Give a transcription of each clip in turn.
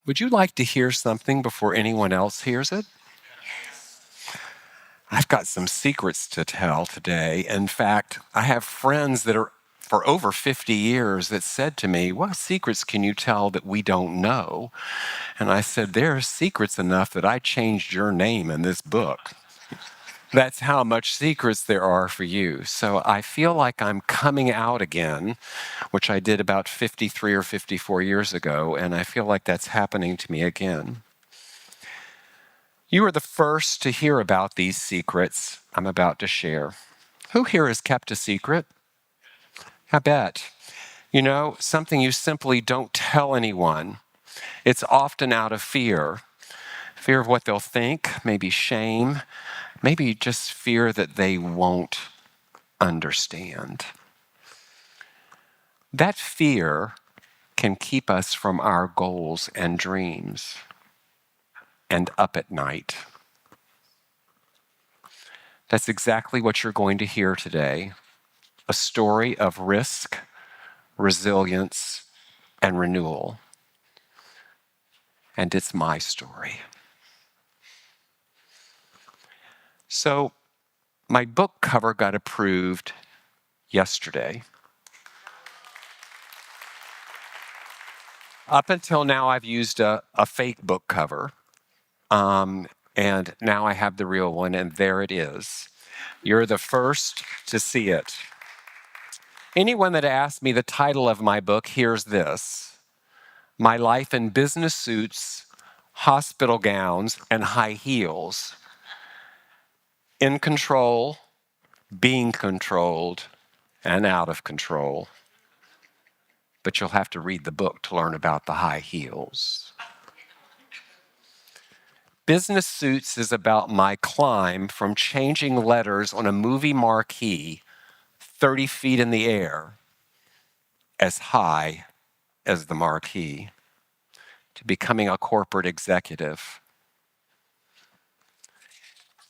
Would you like to hear something before anyone else hears it? I've got some secrets to tell today. In fact, I have friends that are for over 50 years that said to me, "What secrets can you tell that we don't know?" And I said, "There are secrets enough that I changed your name in this book." That's how much secrets there are for you. So I feel like I'm coming out again, which I did about 53 or 54 years ago, and I feel like that's happening to me again. You are the first to hear about these secrets I'm about to share. Who here has kept a secret? I bet. You know, something you simply don't tell anyone. It's often out of fear of what they'll think, maybe shame, maybe just fear that they won't understand. That fear can keep us from our goals and dreams and up at night. That's exactly what you're going to hear today. A story of risk, resilience, and renewal. And it's my story. So, my book cover got approved yesterday. Up until now, I've used a fake book cover. And now I have the real one, and there it is. You're the first to see it. Anyone that asks me the title of my book hears this: My Life in Business Suits, Hospital Gowns, and High Heels. In control, being controlled, and out of control. But you'll have to read the book to learn about the high heels. Business Suits is about my climb from changing letters on a movie marquee 30 feet in the air, as high as the marquee, to becoming a corporate executive.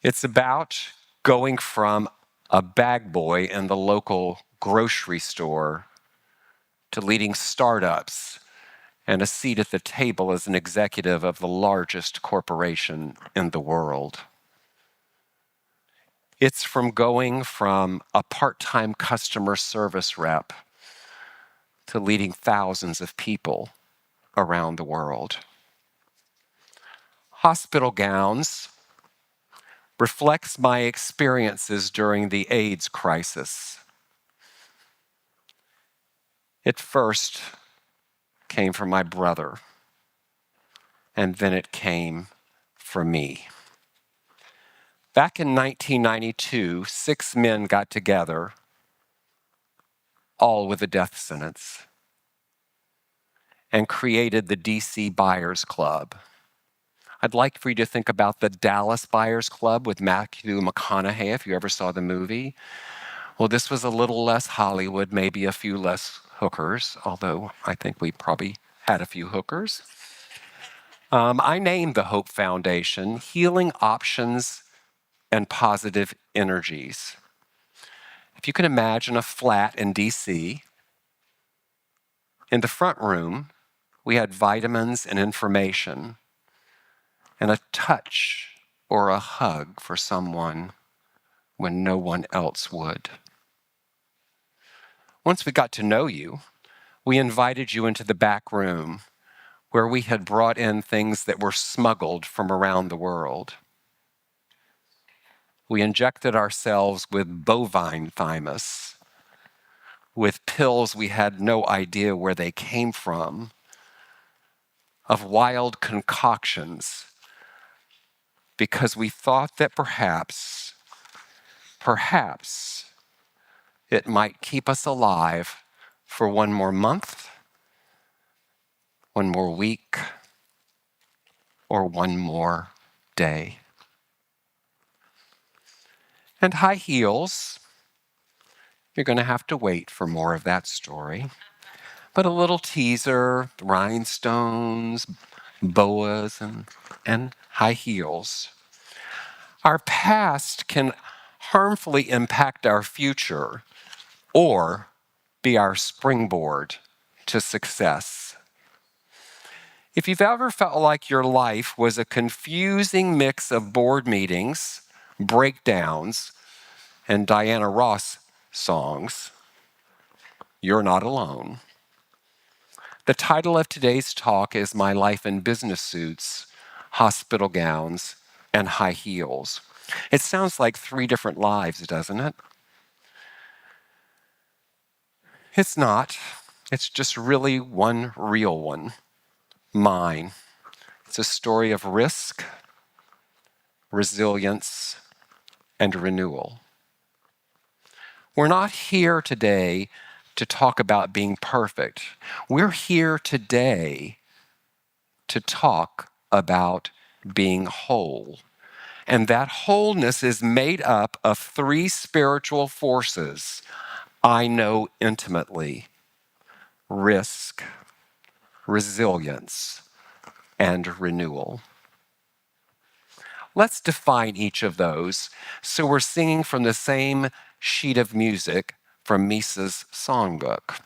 It's about going from a bag boy in the local grocery store to leading startups and a seat at the table as an executive of the largest corporation in the world. It's from going from a part-time customer service rep to leading thousands of people around the world. Hospital Gowns reflects my experiences during the AIDS crisis. It first came from my brother, and then it came from me. Back in 1992, 6 men got together, all with a death sentence, and created the DC Buyers Club. I'd like for you to think about the Dallas Buyers Club with Matthew McConaughey, if you ever saw the movie. Well, this was a little less Hollywood, maybe a few less hookers, although I think we probably had a few hookers. I named the Hope Foundation Healing Options and Positive Energies. If you can imagine a flat in DC, in the front room, we had vitamins and information and a touch or a hug for someone when no one else would. Once we got to know you, we invited you into the back room where we had brought in things that were smuggled from around the world. We injected ourselves with bovine thymus, with pills we had no idea where they came from, of wild concoctions, because we thought that perhaps it might keep us alive for one more month, one more week, or one more day. And high heels, you're going to have to wait for more of that story. But a little teaser, rhinestones, boas, and high heels. Our past can harmfully impact our future or be our springboard to success. If you've ever felt like your life was a confusing mix of board meetings, breakdowns, and Diana Ross songs, you're not alone. The title of today's talk is My Life in Business Suits, Hospital Gowns, and High Heels. It sounds like 3 different lives, doesn't it? It's not. It's just really one real one, mine. It's a story of risk, resilience, and renewal. We're not here today to talk about being perfect. We're here today to talk about being whole. And that wholeness is made up of 3 spiritual forces I know intimately: risk, resilience, and renewal. Let's define each of those so we're singing from the same sheet of music from Misa's songbook.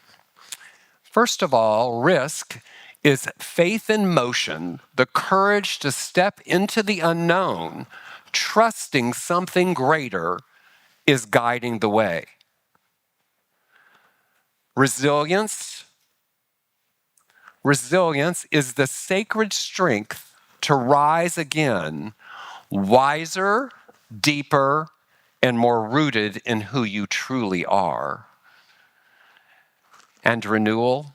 First of all, risk is faith in motion, the courage to step into the unknown, trusting something greater is guiding the way. Resilience is the sacred strength to rise again, wiser, deeper, and more rooted in who you truly are. And renewal,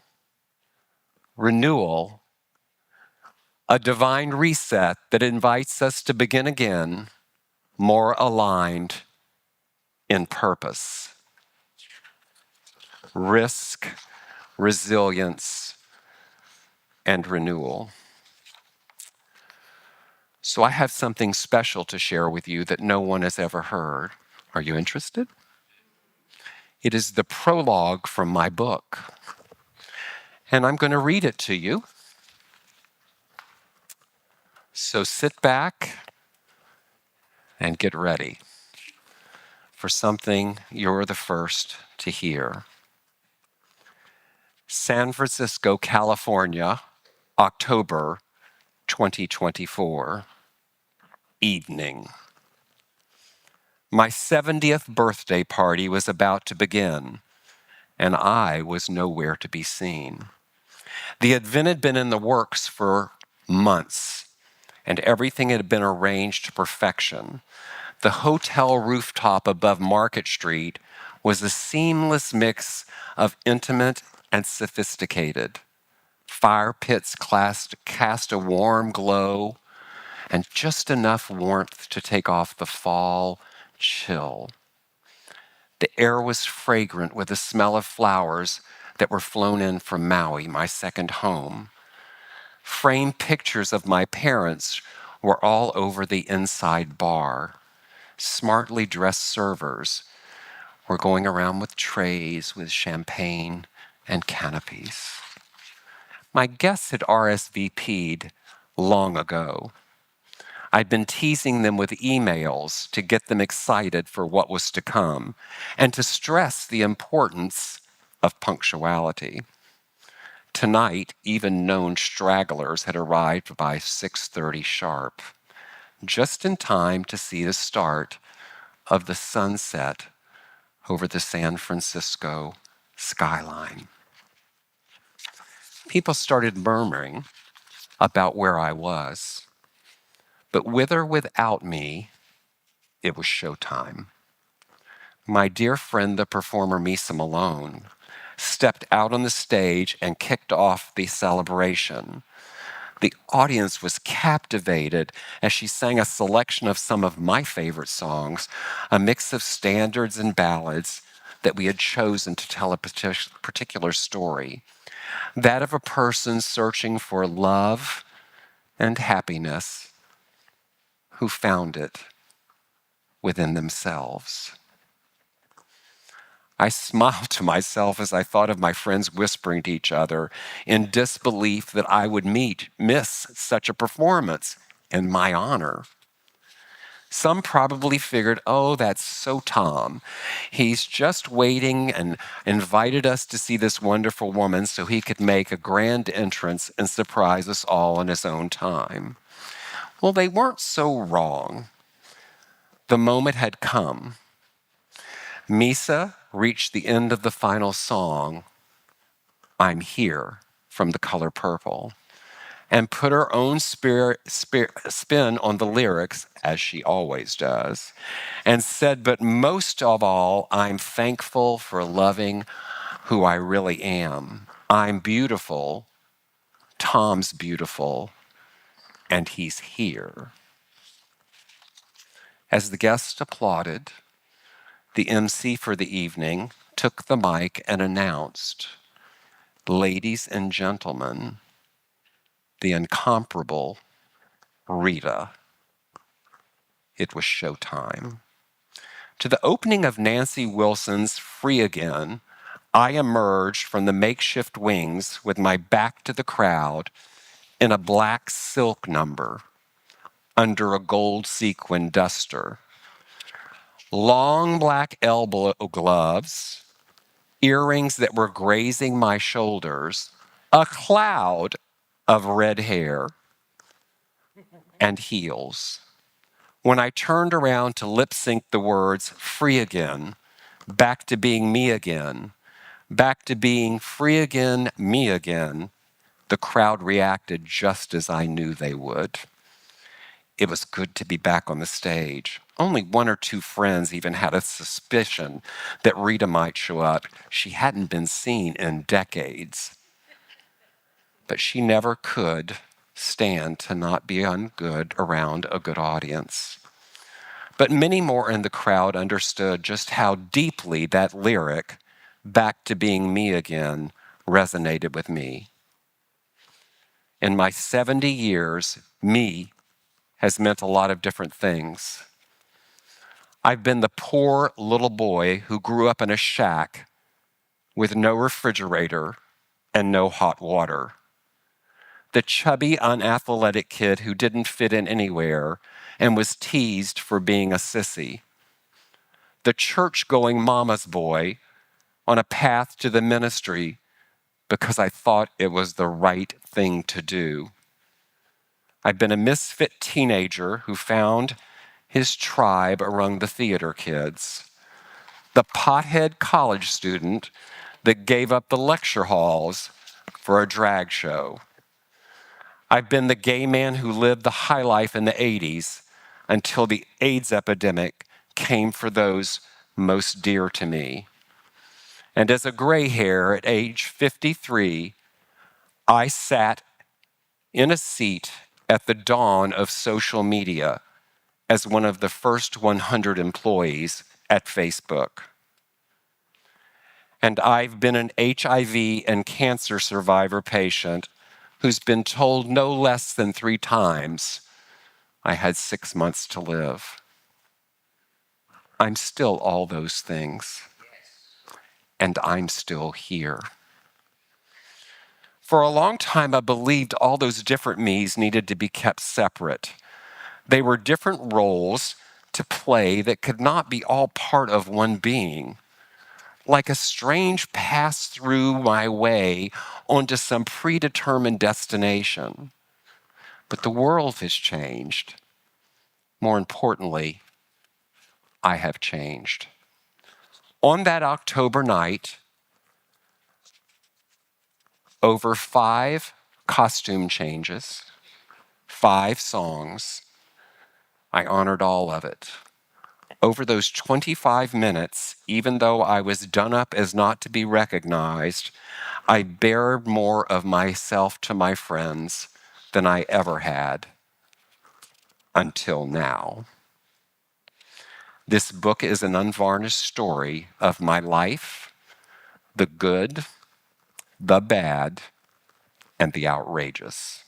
a divine reset that invites us to begin again, more aligned in purpose. Risk, resilience, and renewal. So I have something special to share with you that no one has ever heard. Are you interested? It is the prologue from my book. And I'm going to read it to you. So sit back and get ready for something you're the first to hear. San Francisco, California, October 2024. Evening. My 70th birthday party was about to begin, and I was nowhere to be seen. The event had been in the works for months, and everything had been arranged to perfection. The hotel rooftop above Market Street was a seamless mix of intimate and sophisticated. Fire pits cast a warm glow, and just enough warmth to take off the fall chill. The air was fragrant with the smell of flowers that were flown in from Maui, my second home. Framed pictures of my parents were all over the inside bar. Smartly dressed servers were going around with trays with champagne and canopies. My guests had RSVP'd long ago. I'd been teasing them with emails to get them excited for what was to come and to stress the importance of punctuality. Tonight, even known stragglers had arrived by 6:30 sharp, just in time to see the start of the sunset over the San Francisco skyline. People started murmuring about where I was, but with or without me, it was showtime. My dear friend, the performer Misa Malone, stepped out on the stage and kicked off the celebration. The audience was captivated as she sang a selection of some of my favorite songs, a mix of standards and ballads that we had chosen to tell a particular story, that of a person searching for love and happiness who found it within themselves. I smiled to myself as I thought of my friends whispering to each other in disbelief that I would miss such a performance in my honor. Some probably figured, oh, that's so Tom. He's just waiting and invited us to see this wonderful woman so he could make a grand entrance and surprise us all in his own time. Well, they weren't so wrong. The moment had come. Misa reached the end of the final song, I'm Here, from The Color Purple, and put her own spin on the lyrics, as she always does, and said, but most of all, I'm thankful for loving who I really am. I'm beautiful, Tom's beautiful, and he's here. As the guests applauded, the MC for the evening took the mic and announced, ladies and gentlemen, the incomparable Rita. It was showtime. To the opening of Nancy Wilson's Free Again, I emerged from the makeshift wings with my back to the crowd in a black silk number under a gold sequin duster, long black elbow gloves, earrings that were grazing my shoulders, a cloud of red hair, and heels. When I turned around to lip sync the words, free again, back to being me again, back to being free again, me again, the crowd reacted just as I knew they would. It was good to be back on the stage. Only one or two friends even had a suspicion that Rita might show up. She hadn't been seen in decades. But she never could stand to not be good around a good audience. But many more in the crowd understood just how deeply that lyric, back to being me again, resonated with me. In my 70 years, me has meant a lot of different things. I've been the poor little boy who grew up in a shack with no refrigerator and no hot water. The chubby, unathletic kid who didn't fit in anywhere and was teased for being a sissy. The church-going mama's boy on a path to the ministry because I thought it was the right thing to do. I've been a misfit teenager who found his tribe among the theater kids, the pothead college student that gave up the lecture halls for a drag show. I've been the gay man who lived the high life in the 80s until the AIDS epidemic came for those most dear to me. And as a gray hair at age 53, I sat in a seat at the dawn of social media as one of the first 100 employees at Facebook. And I've been an HIV and cancer survivor patient who's been told no less than 3 times I had 6 months to live. I'm still all those things, and I'm still here. For a long time, I believed all those different me's needed to be kept separate. They were different roles to play that could not be all part of one being. Like a strange pass through my way onto some predetermined destination. But the world has changed. More importantly, I have changed. On that October night, over 5 costume changes, 5 songs, I honored all of it. Over those 25 minutes, even though I was done up as not to be recognized, I bared more of myself to my friends than I ever had until now. This book is an unvarnished story of my life, the good, the bad, and the outrageous.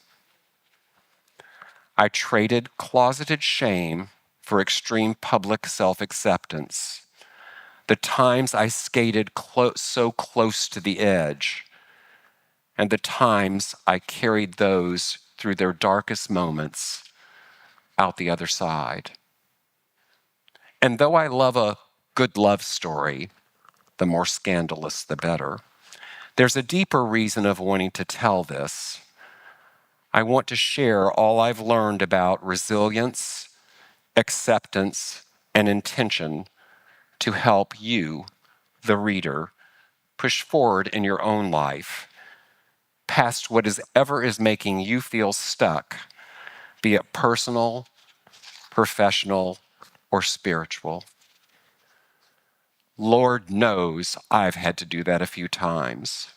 I traded closeted shame for extreme public self-acceptance. The times I skated so close to the edge, and the times I carried those through their darkest moments out the other side. And though I love a good love story, the more scandalous, the better, there's a deeper reason of wanting to tell this. I want to share all I've learned about resilience, acceptance, and intention to help you, the reader, push forward in your own life past what is ever is making you feel stuck, be it personal, professional, or spiritual. Lord knows I've had to do that a few times.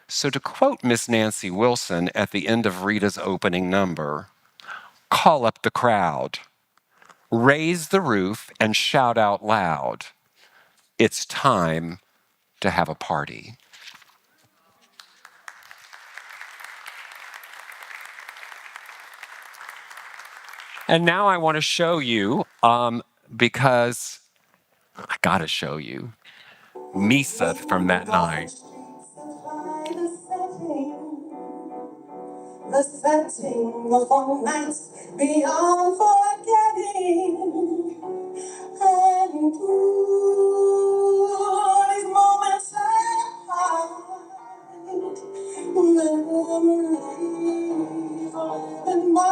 So to quote Miss Nancy Wilson at the end of Rita's opening number, call up the crowd, raise the roof, and shout out loud, it's time to have a party. And now I want to show you, because I got to show you, Misa from that night. The setting of all nights beyond forgetting. And through these moments I hide, memories are in my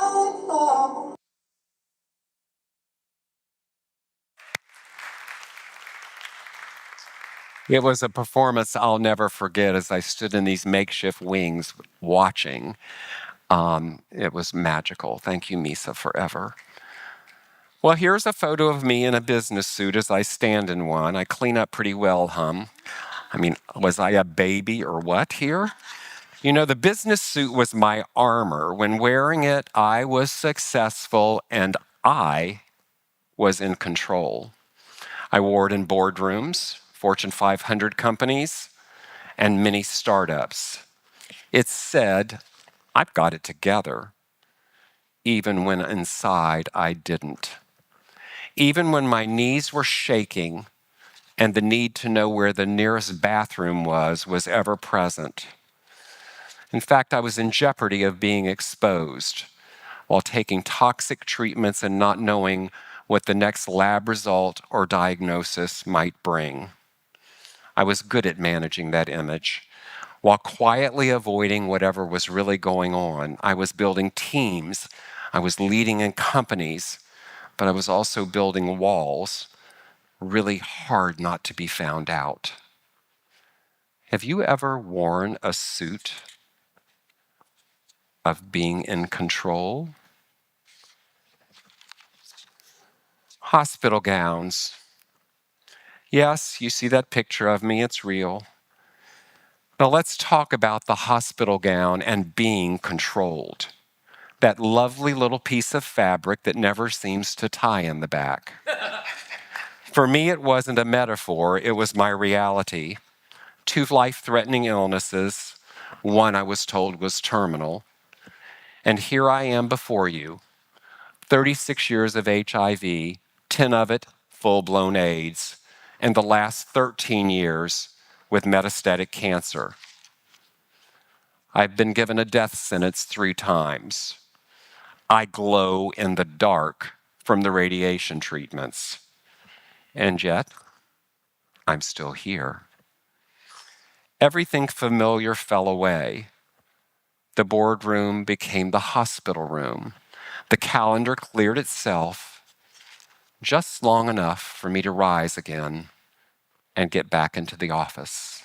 heart. It was a performance I'll never forget as I stood in these makeshift wings watching. It was magical. Thank you, Misa, forever. Well, here's a photo of me in a business suit as I stand in one. I clean up pretty well, I mean, was I a baby or what here? You know, the business suit was my armor. When wearing it, I was successful and I was in control. I wore it in boardrooms, Fortune 500 companies, and many startups. It said, I've got it together, even when inside I didn't. Even when my knees were shaking and the need to know where the nearest bathroom was ever present. In fact, I was in jeopardy of being exposed while taking toxic treatments and not knowing what the next lab result or diagnosis might bring. I was good at managing that image while quietly avoiding whatever was really going on. I was building teams, I was leading in companies, but I was also building walls, really hard not to be found out. Have you ever worn a suit of being in control? Hospital gowns. Yes, you see that picture of me, it's real. Now let's talk about the hospital gown and being controlled. That lovely little piece of fabric that never seems to tie in the back. For me, it wasn't a metaphor, it was my reality. 2 life-threatening illnesses, one I was told was terminal. And here I am before you, 36 years of HIV, 10 of it full-blown AIDS, and the last 13 years with metastatic cancer. I've been given a death sentence 3 times. I glow in the dark from the radiation treatments. And yet, I'm still here. Everything familiar fell away. The boardroom became the hospital room. The calendar cleared itself just long enough for me to rise again and get back into the office.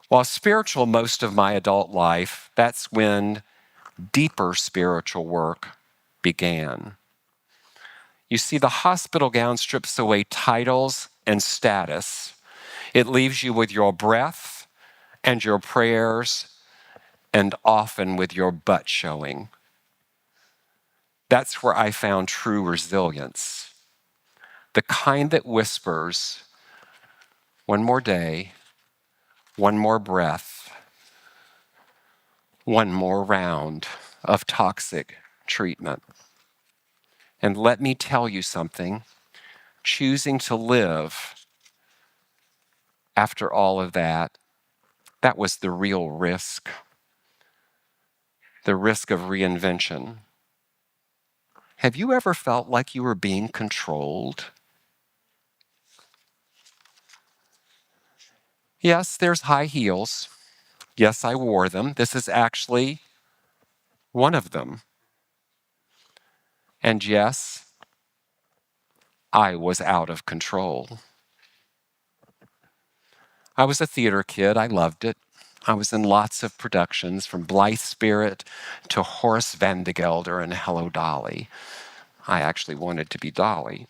While spiritual most of my adult life, that's when deeper spiritual work began. You see, the hospital gown strips away titles and status. It leaves you with your breath and your prayers and often with your butt showing. That's where I found true resilience. The kind that whispers, one more day, one more breath, one more round of toxic treatment. And let me tell you something, choosing to live after all of that, that was the real risk, the risk of reinvention. Have you ever felt like you were being controlled? Yes, there's high heels. Yes, I wore them. This is actually one of them. And yes, I was out of control. I was a theater kid. I loved it. I was in lots of productions, from Blithe Spirit to Horace Van de Gelder and Hello Dolly. I actually wanted to be Dolly.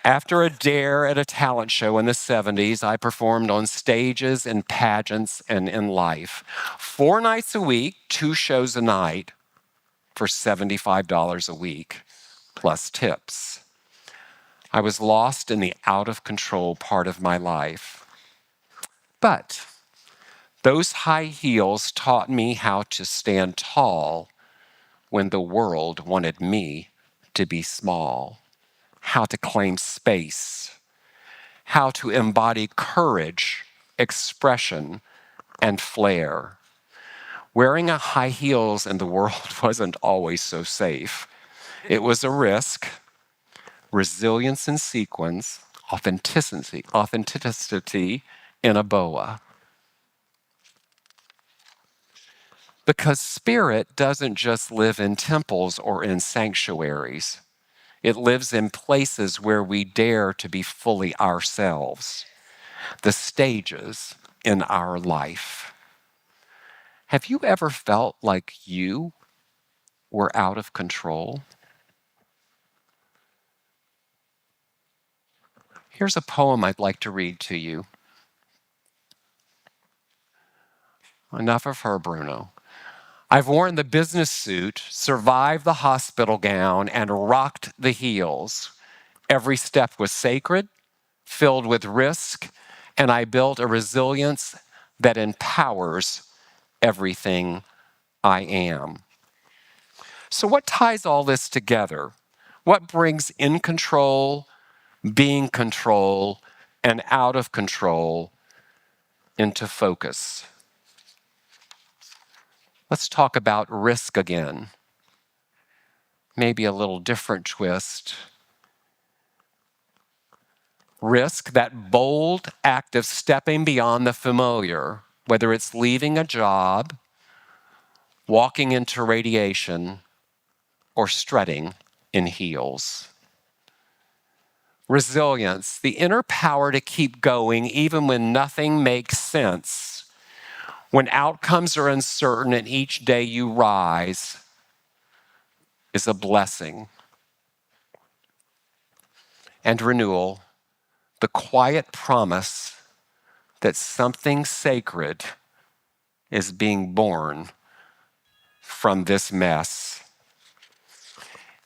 After a dare at a talent show in the 70s, I performed on stages, in pageants, and in life. 4 nights a week, 2 shows a night for $75 a week, plus tips. I was lost in the out of control part of my life. But those high heels taught me how to stand tall when the world wanted me to be small, how to claim space, how to embody courage, expression, and flair. Wearing a high heels in the world wasn't always so safe. It was a risk. Resilience in sequins, authenticity in a boa. Because spirit doesn't just live in temples or in sanctuaries. It lives in places where we dare to be fully ourselves, the stages in our life. Have you ever felt like you were out of control? Here's a poem I'd like to read to you. Enough of her, Bruno. I've worn the business suit, survived the hospital gown, and rocked the heels. Every step was sacred, filled with risk, and I built a resilience that empowers everything I am. So, what ties all this together? What brings in control, being control, and out of control into focus? Let's talk about risk again. Maybe a little different twist. Risk, that bold act of stepping beyond the familiar, whether it's leaving a job, walking into radiation, or strutting in heels. Resilience, the inner power to keep going even when nothing makes sense, when outcomes are uncertain and each day you rise is a blessing. And renewal, the quiet promise that something sacred is being born from this mess.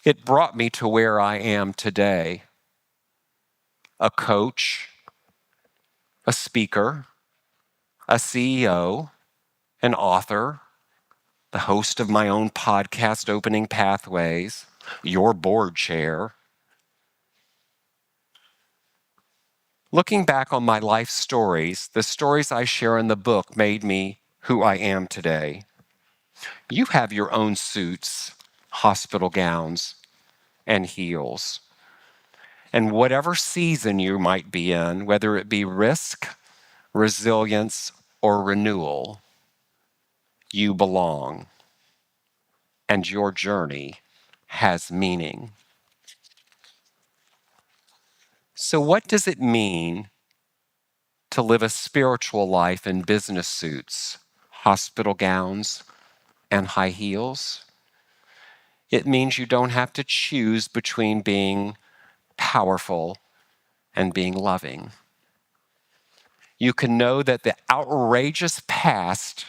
It brought me to where I am today, a coach, a speaker, a CEO, an author, the host of my own podcast, Opening Pathways, your board chair. Looking back on my life stories, the stories I share in the book made me who I am today. You have your own suits, hospital gowns, and heels. And whatever season you might be in, whether it be risk, resilience, or renewal, you belong. And your journey has meaning. So, what does it mean to live a spiritual life in business suits, hospital gowns, and high heels? It means you don't have to choose between being powerful and being loving. You can know that the outrageous past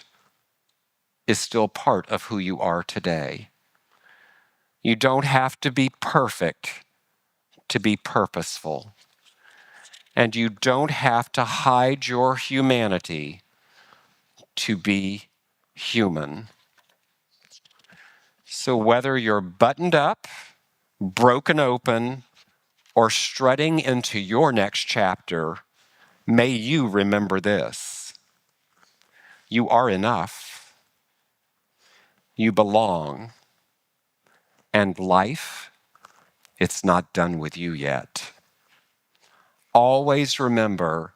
is still part of who you are today. You don't have to be perfect to be purposeful. And you don't have to hide your humanity to be human. So whether you're buttoned up, broken open, or strutting into your next chapter, may you remember this. You are enough. You belong. And life It's not done with you yet. Always remember,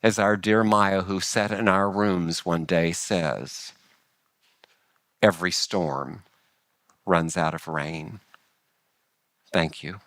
as our dear Maya, who sat in our rooms one day, says, every storm runs out of rain. Thank you.